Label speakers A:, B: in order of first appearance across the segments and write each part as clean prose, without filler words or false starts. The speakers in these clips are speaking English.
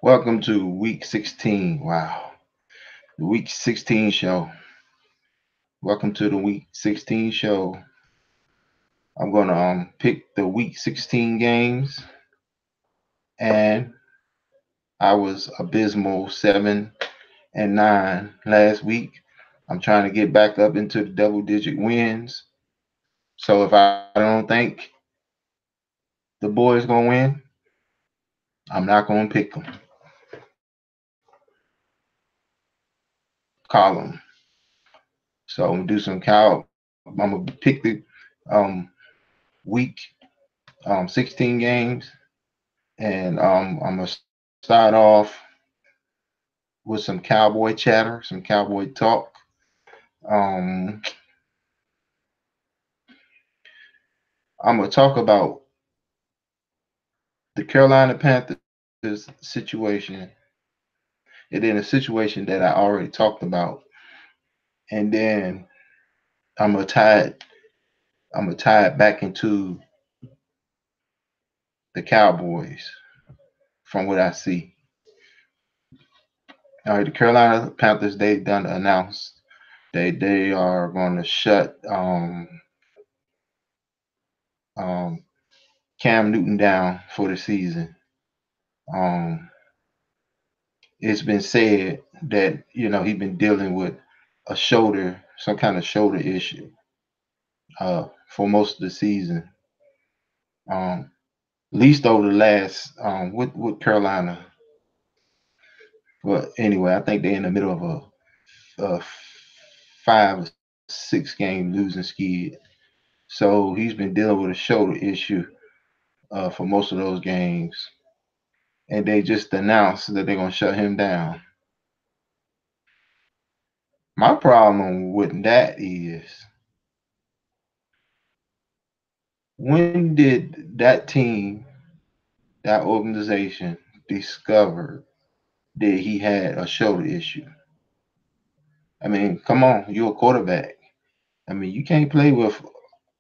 A: Welcome to week 16. Wow. The week 16 show. Welcome to the week 16 show. I'm going to pick the week 16 games, and I was abysmal 7-9 last week. I'm trying to get back up into the double digit wins. So if I don't think the boys going to win, I'm not going to pick them. Column. So I'm going to do some I'm going to pick the week 16 games. And I'm going to start off with some cowboy chatter, some cowboy talk. Um, I'm going to talk about the Carolina Panthers situation, and then a situation that I already talked about, and then I'm gonna tie it. I'm gonna tie it back into the Cowboys from what I see. All right, the Carolina Panthers, they've done announced they are going to shut um, Cam Newton down for the season. Um, it's been said that he's been dealing with some kind of shoulder issue for most of the season. Um, at least over the last with Carolina. But anyway, I think they're in the middle of a 5 or 6 game losing skid. So he's been dealing with a shoulder issue for most of those games, and they just announced that they're gonna shut him down. My problem with that is, when did that team, that organization, discover that he had a shoulder issue? I mean, come on, you're a quarterback. I mean, you can't play with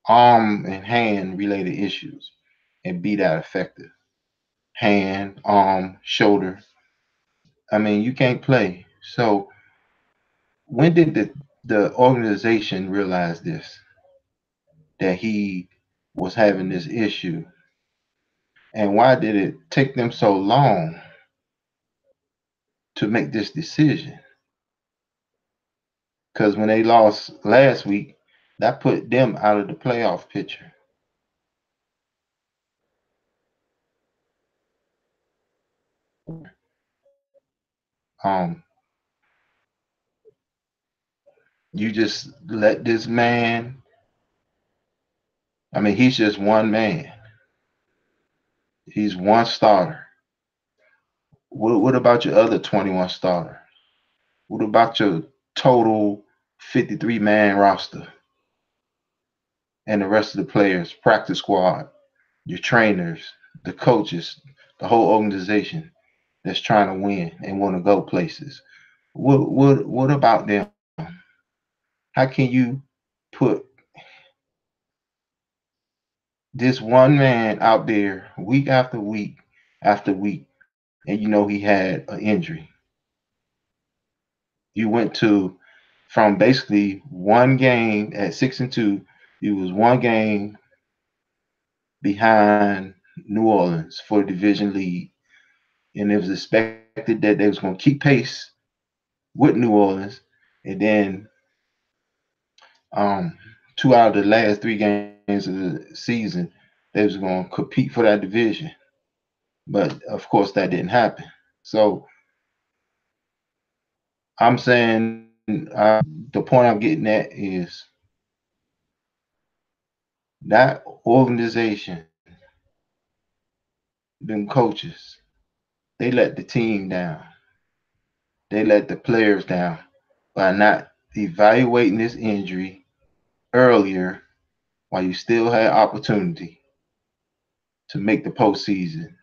A: arm and hand related issues and be that effective. Hand, arm, shoulder. I mean, you can't play. So when did the organization realize this, that he was having this issue? And why did it take them so long to make this decision? Because when they lost last week, that put them out of the playoff picture. Um, you just let this man. I mean, he's just one man. He's one starter. What about your other 21 starter? What about your total 53-man roster and the rest of the players, practice squad, your trainers, the coaches, the whole organization that's trying to win and want to go places? What about them? How can you put this one man out there week after week after week, and he had an injury? You went to from basically one game at 6-2. You was one game behind New Orleans for the division lead, and it was expected that they was going to keep pace with New Orleans, and then um, 2 out of the last 3 games of the season, they was going to compete for that division. But of course, that didn't happen. So I'm saying, the point I'm getting at is that organization, them coaches, they let the team down. They let the players down by not evaluating this injury earlier while you still had opportunity to make the postseason.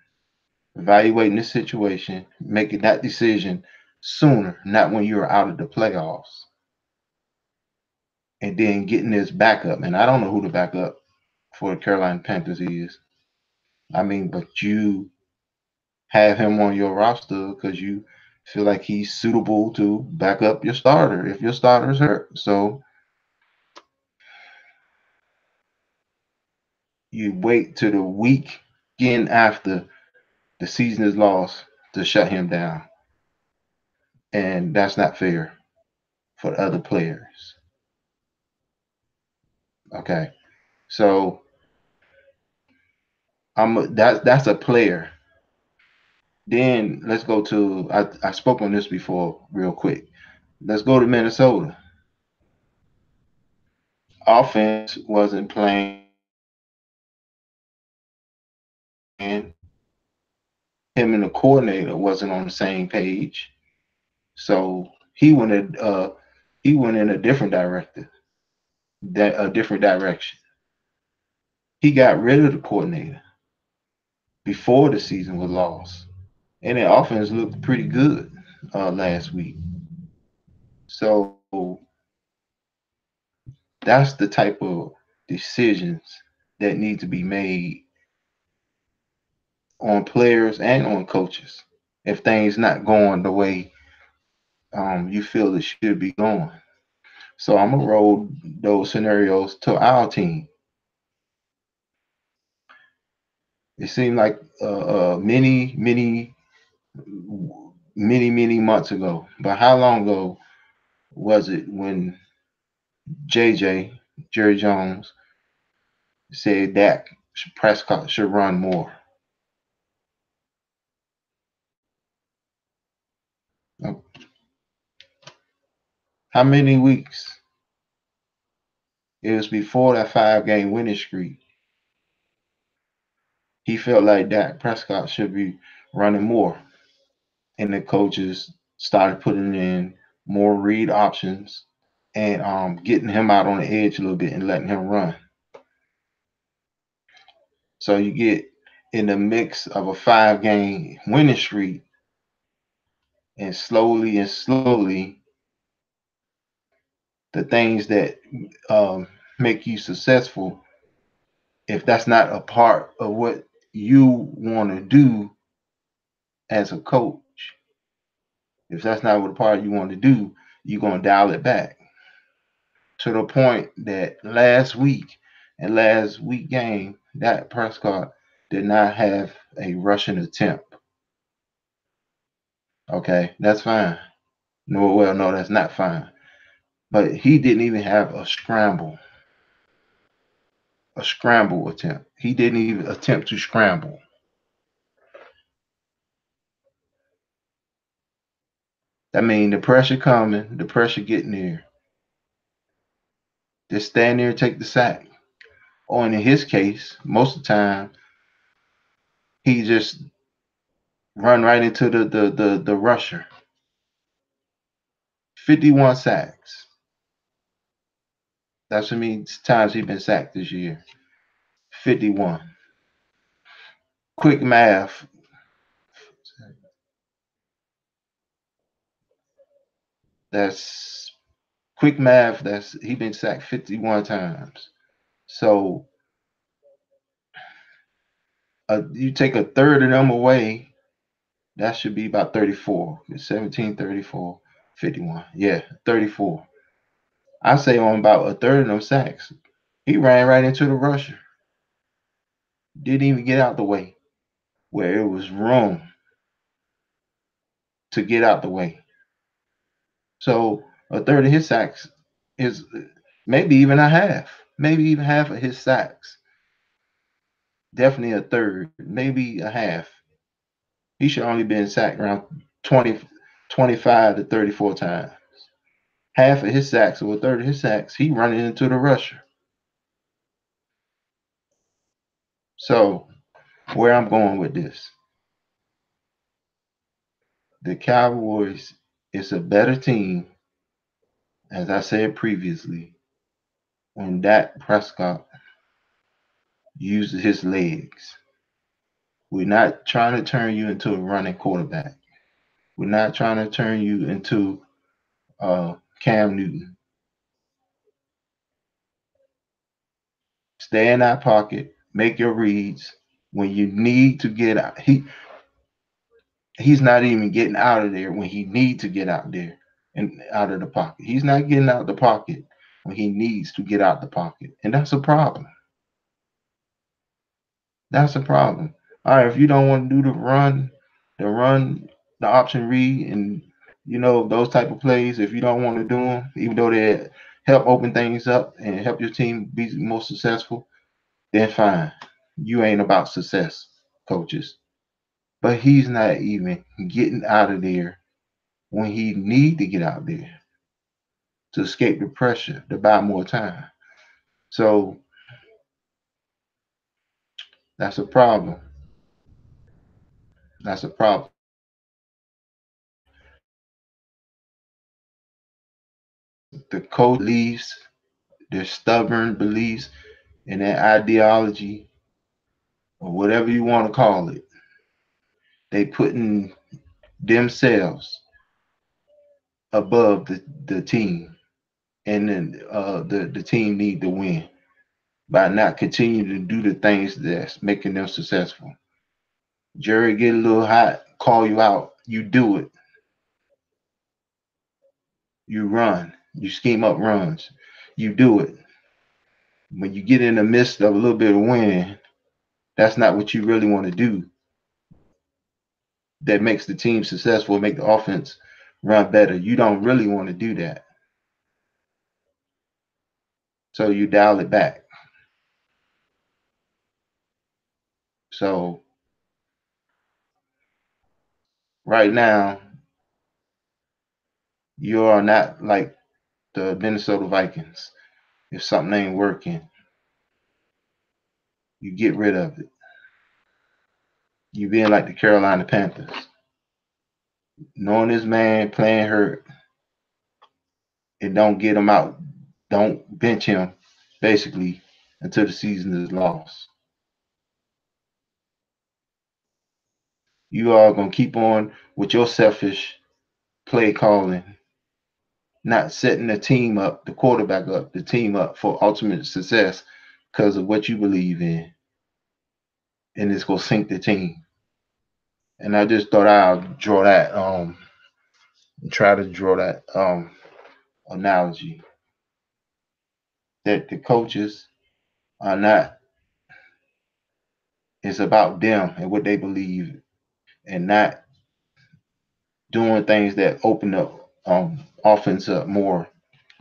A: Evaluating the situation, making that decision sooner, not when you're out of the playoffs. And then getting this backup. And I don't know who the backup for the Carolina Panthers is. I mean, but you have him on your roster because you feel like he's suitable to back up your starter if your starter's hurt. So you wait to the weekend after the season is lost to shut him down. And that's not fair for the other players. Okay. So that's a player. Then let's go to I spoke on this before real quick. Let's go to Minnesota. Offense wasn't playing. Him and the coordinator wasn't on the same page. So he went in a different direction. That a different direction. He got rid of the coordinator before the season was lost, and the offense looked pretty good last week. So that's the type of decisions that need to be made on players and on coaches if things not going the way you feel it should be going. So I'm gonna roll those scenarios to our team. It seemed like many months ago. But how long ago was it when JJ Jerry Jones said Dak Prescott should run more? Uh, How many weeks? It was before that 5 game winning streak. He felt like Dak Prescott should be running more, and the coaches started putting in more read options and getting him out on the edge a little bit and letting him run. So you get in the mix of a 5 game winning streak, and slowly, the things that um, make you successful, if that's not a part of what you want to do as a coach, if that's not what part you want to do, you're going to dial it back to the point that last week game, that Prescott did not have a rushing attempt. Okay, that's fine. No, well, no, that's not fine. But he didn't even have a scramble attempt. He didn't even attempt to scramble. I mean, the pressure coming, the pressure getting there. Just stand there and take the sack. Or in his case, most of the time, he just run right into the rusher. 51 sacks. That's how many times he's been sacked this year. 51. Quick math. That's quick math. That's he been sacked 51 times. So you take a third of them away, that should be about 34. 17, 34, 51. Yeah, 34. I say on about a third of them sacks. He ran right into the rusher. Didn't even get out the way where it was room to get out the way. So a third of his sacks is maybe even a half. Maybe even half of his sacks. Definitely a third, maybe a half. He should only been sacked around 20, 25 to 34 times. Half of his sacks or a third of his sacks, he running into the rusher. So where I'm going with this, the Cowboys is a better team, as I said previously, when Dak Prescott uses his legs. We're not trying to turn you into a running quarterback. We're not trying to turn you into Cam Newton. Stay in that pocket, make your reads when you need to get out. He's not even getting out of there when he needs to get out there and out of the pocket. He's not getting out the pocket when he needs to get out the pocket. And that's a problem. That's a problem. All right, if you don't want to do the run, the option read, and those type of plays, if you don't want to do them, even though they help open things up and help your team be more successful, then fine. You ain't about success, coaches. But he's not even getting out of there when he need to get out there to escape the pressure to buy more time. So that's a problem. That's a problem. The coach believes their stubborn beliefs and their ideology or whatever you want to call it. They putting themselves above the team, and then the team need to win by not continuing to do the things that's making them successful. Jerry get a little hot, call you out, you do it. You run, you scheme up runs, you do it. When you get in the midst of a little bit of winning, that's not what you really want to do. That makes the team successful, make the offense run better. You don't really want to do that. So you dial it back. So right now, you are not like the Minnesota Vikings. If something ain't working, you get rid of it. You being like the Carolina Panthers. Knowing this man playing hurt and don't get him out, don't bench him basically until the season is lost. You are gonna keep on with your selfish play calling, not setting the team up, the quarterback up, the team up for ultimate success because of what you believe in, and it's gonna sink the team. And I just thought I'd draw that try to draw that analogy that the coaches are not, it's about them and what they believe, and not doing things that open up offense up more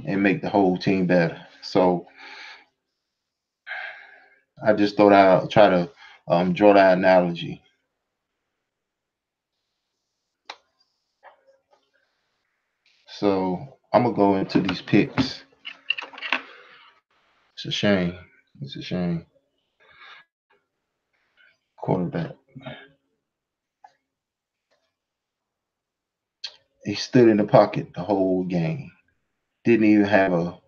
A: and make the whole team better. So I just thought I'd try to draw that analogy. So I'm gonna go into these picks. It's a shame. It's a shame. Quarterback. He stood in the pocket the whole game. Didn't even have a.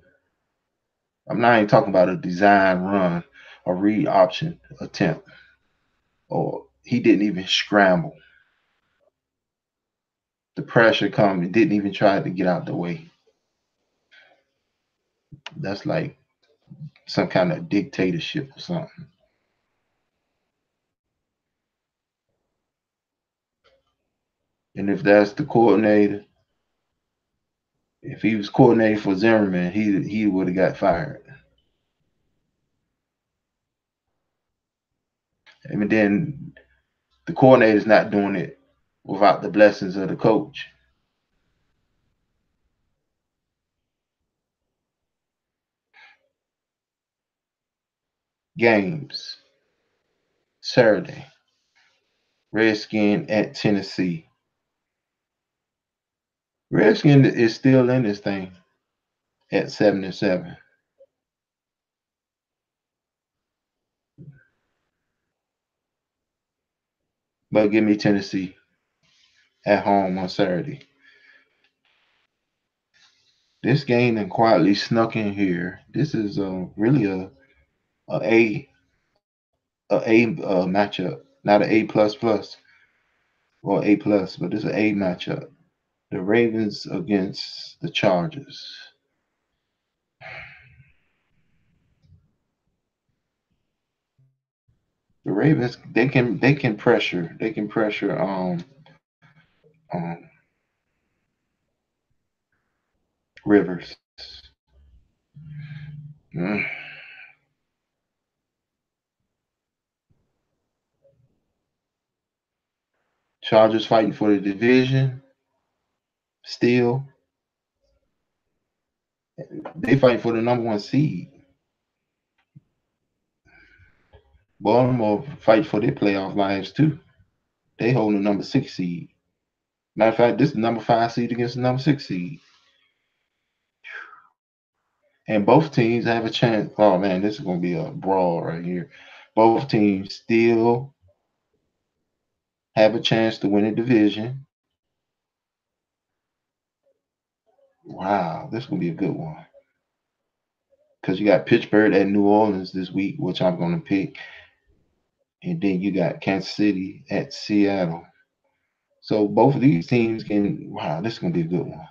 A: I'm not even talking about a design run, a read option attempt, or he didn't even scramble. The pressure come and didn't even try to get out the way. That's like some kind of dictatorship or something. And if that's the coordinator, if he was coordinating for Zimmerman, he would have got fired. And then the coordinator's not doing it without the blessings of the coach. Games Saturday. Redskin at Tennessee. Redskin is still in this thing at 7-7. But give me Tennessee at home on Saturday. This game then quietly snuck in here. This is really a matchup, not an A plus plus or A plus, but it's an A matchup. The Ravens against the Chargers. The Ravens they can pressure Um, Rivers. Mm. Chargers fighting for the division still. They fighting for the number one seed. Baltimore fight for their playoff lives too. They hold the number six seed. Matter of fact, this is the number five seed against the number six seed. And both teams have a chance. Oh man, this is gonna be a brawl right here. Both teams still have a chance to win a division. Wow, this is gonna be a good one. Because you got Pittsburgh at New Orleans this week, which I'm gonna pick, and then you got Kansas City at Seattle. So both of these teams can. Wow, this is gonna be a good one.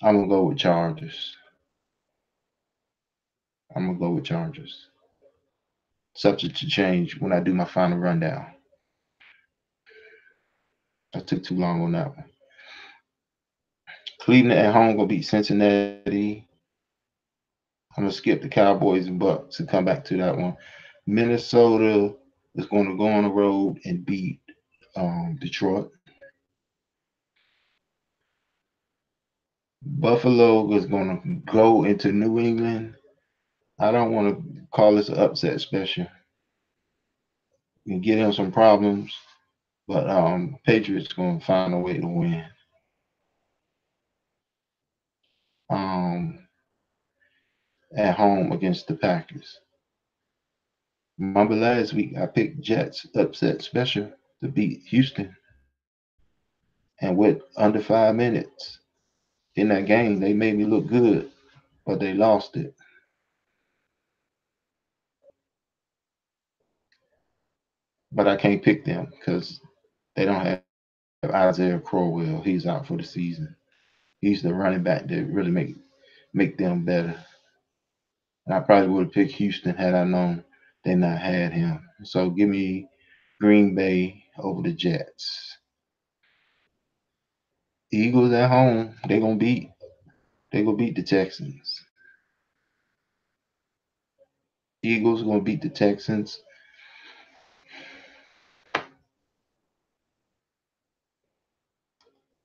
A: I'm gonna go with Chargers. I'm gonna go with Chargers. Subject to change when I do my final rundown. I took too long on that one. Cleveland at home gonna beat Cincinnati. I'm gonna skip the Cowboys and Bucks and come back to that one. Minnesota is going to go on the road and beat Detroit. Buffalo is going to go into New England. I don't want to call this an upset special. You can get him some problems, but Patriots going to find a way to win. Um, at home against the Packers. Remember last week I picked Jets upset special to beat Houston, and with under 5 minutes in that game, they made me look good, but they lost it. But I can't pick them because they don't have Isaiah Crowell. He's out for the season. He's the running back that really make them better. And I probably would have picked Houston had I known they not had him. So give me Green Bay over the Jets. Eagles at home. They gonna beat the Texans. Eagles gonna beat the Texans.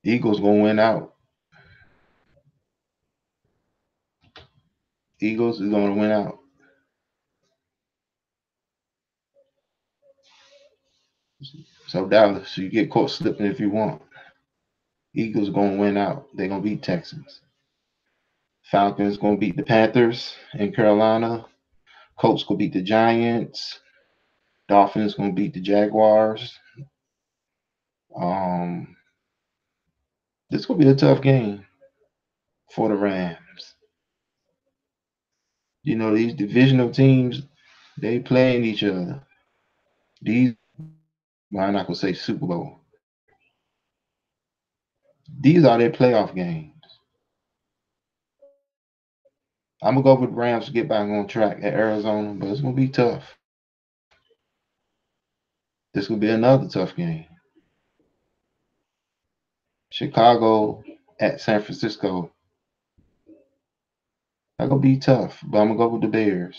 A: Eagles gonna win out. Eagles is gonna win out. So Dallas, you get caught slipping if you want. Eagles gonna win out. They gonna beat Texans. Falcons gonna beat the Panthers in Carolina. Colts gonna beat the Giants. Dolphins gonna beat the Jaguars. Um, this gonna be a tough game for the Rams. You know these divisional teams, they playing each other. These, well, I'm not gonna say Super Bowl. These are their playoff games. I'm gonna go with the Rams to get back on track at Arizona, but it's gonna be tough. This will be another tough game. Chicago at San Francisco. That gonna be tough, but I'm gonna go with the Bears.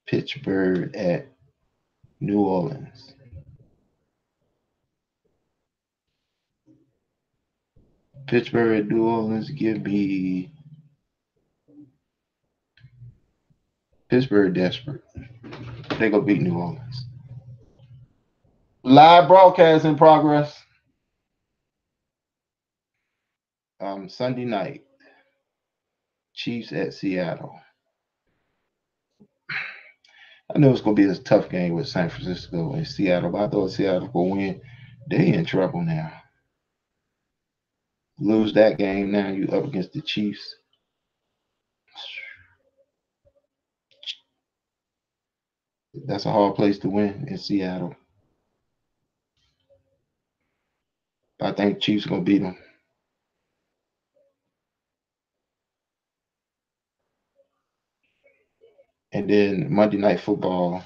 A: Pittsburgh at New Orleans. Pittsburgh at New Orleans. Give me Pittsburgh desperate. They gonna beat New Orleans. Live broadcast in progress. Sunday night. Chiefs at Seattle. I know it's gonna be a tough game with San Francisco and Seattle, but I thought Seattle gonna win. They in trouble now. Lose that game now, you up against the Chiefs. That's a hard place to win in Seattle. I think Chiefs gonna beat them. And then Monday Night Football,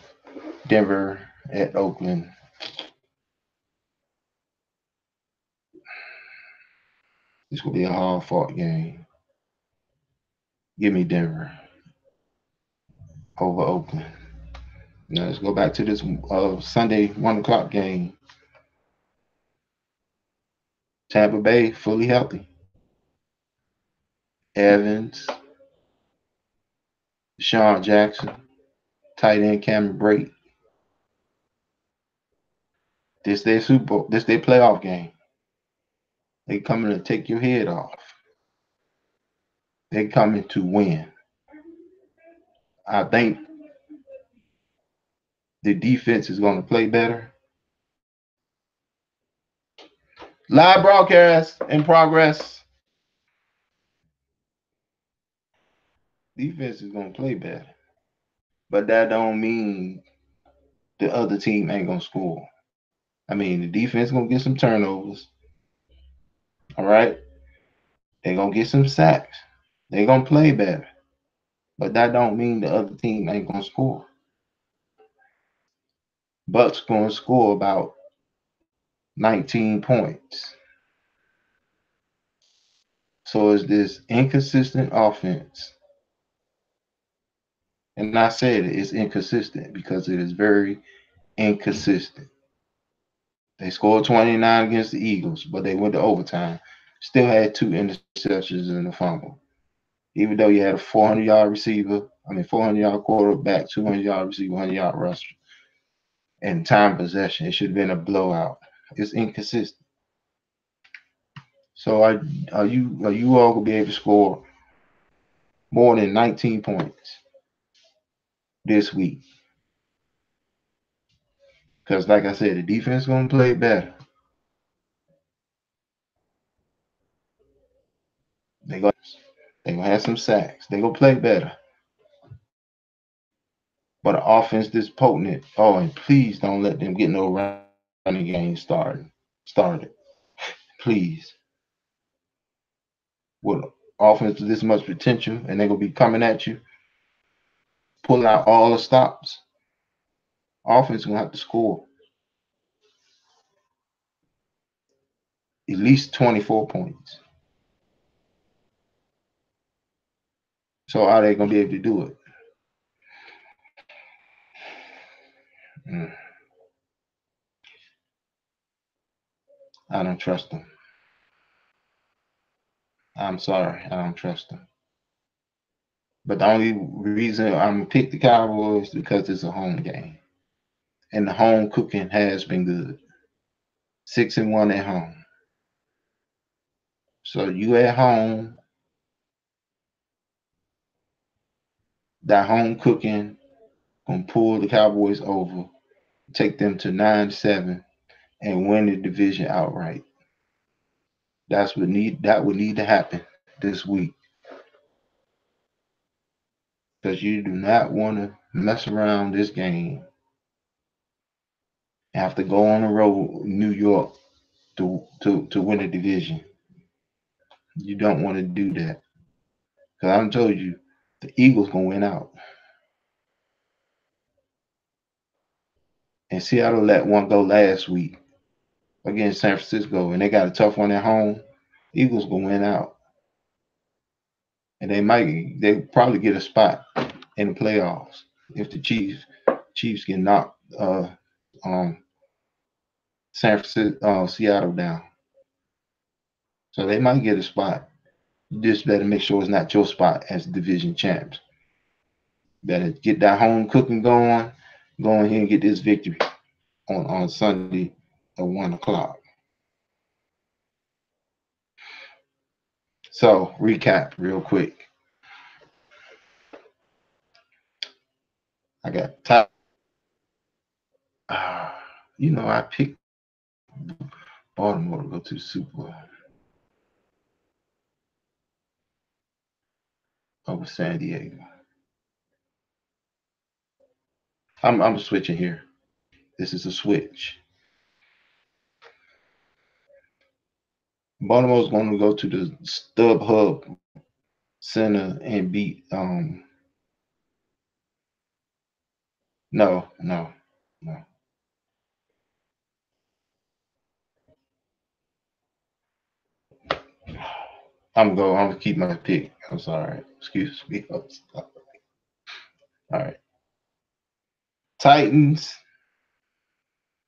A: Denver at Oakland. This will be a hard fought game. Give me Denver over Oakland. Now let's go back to this Sunday 1 o'clock game. Tampa Bay fully healthy. Evans, Deshaun Jackson, tight end Cameron Brate. This their Super Bowl. This their playoff game. They coming to take your head off. They coming to win. I think the defense is going to play better. Live broadcast in progress. Defense is going to play better, but that don't mean the other team ain't going to score. I mean, the defense going to get some turnovers. All right, they going to get some sacks. They going to play better, but that don't mean the other team ain't going to score. Bucks going to score about 19 points. So it's this inconsistent offense. And I said it's inconsistent because it is very inconsistent. They scored 29 against the Eagles, but they went to overtime. Still had 2 interceptions and a fumble. Even though you had a 400-yard receiver, 400-yard quarterback, 200-yard receiver, 100-yard rusher, and time possession, it should have been a blowout. It's inconsistent. So are you all gonna be able to score more than 19 points this week? Because like I said, the defense gonna play better. They gonna they gonna have some sacks. They gonna play better. But an offense this potent. Oh, and please don't let them get no running game started. Please. With offense with this much potential, and they're gonna be coming at you, pulling out all the stops. Offense gonna have to score at least 24 points. So how they gonna be able to do it? Mm, I don't trust them. I'm sorry, I don't trust them. But the only reason I'm gonna pick the Cowboys because it's a home game, and the home cooking has been good. 6-1 at home. So you at home, that home cooking gonna pull the Cowboys over, take them to 9-7, and win the division outright. That would need to happen this week because you do not want to mess around this game. Have to go on the road, New York, to win a division. You don't want to do that because I told you the Eagles gonna win out, and Seattle let one go last week against San Francisco, and they got a tough one at home. Eagles gonna win out, and they probably get a spot in the playoffs if the Chiefs can knock um, San Francisco, Seattle down. So they might get a spot. You just better make sure it's not your spot as division champs. Better get that home cooking going. Go ahead and get this victory on Sunday at 1 o'clock. So recap real quick. I got top. I picked Baltimore to go to the Super Bowl over San Diego. I'm switching here. This is a switch. Baltimore's going to go to the StubHub Center and beat. No, no, no. I'm gonna keep my pick. I'm sorry. Excuse me. I'm sorry. All right. Titans,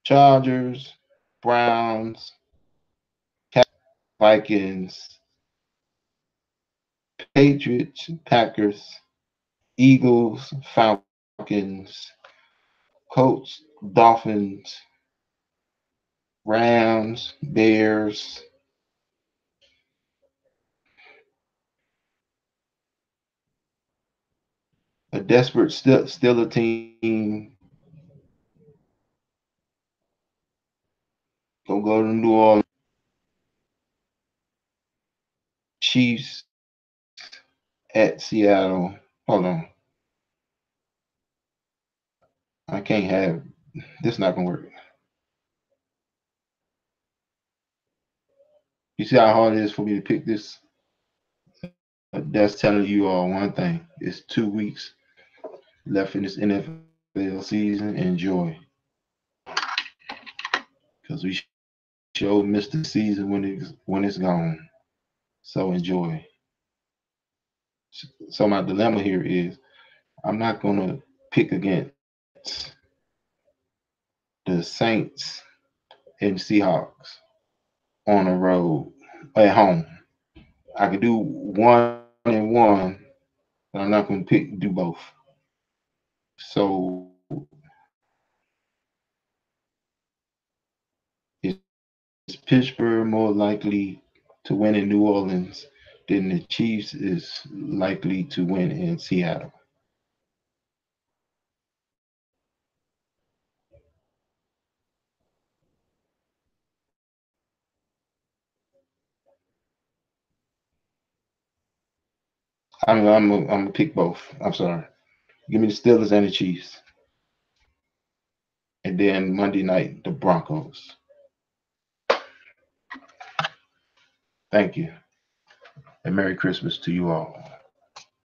A: Chargers, Browns, Vikings, Patriots, Packers, Eagles, Falcons, Colts, Dolphins, Rams, Bears, a desperate still a team. Gonna go to New Orleans. Chiefs at Seattle. Hold on. I can't have this not gonna work. You see how hard it is for me to pick this? That's telling you all one thing. It's 2 weeks left in this NFL season. Enjoy. Because we sure missed the season when it's gone. So enjoy. So my dilemma here is I'm not gonna pick against the Saints and Seahawks on the road at home. I could do 1-1, but I'm not gonna do both. So is Pittsburgh more likely to win in New Orleans than the Chiefs is likely to win in Seattle? I'm gonna pick both. I'm sorry. Give me the Steelers and the Chiefs, and then Monday night the Broncos. Thank you, and Merry Christmas to you all.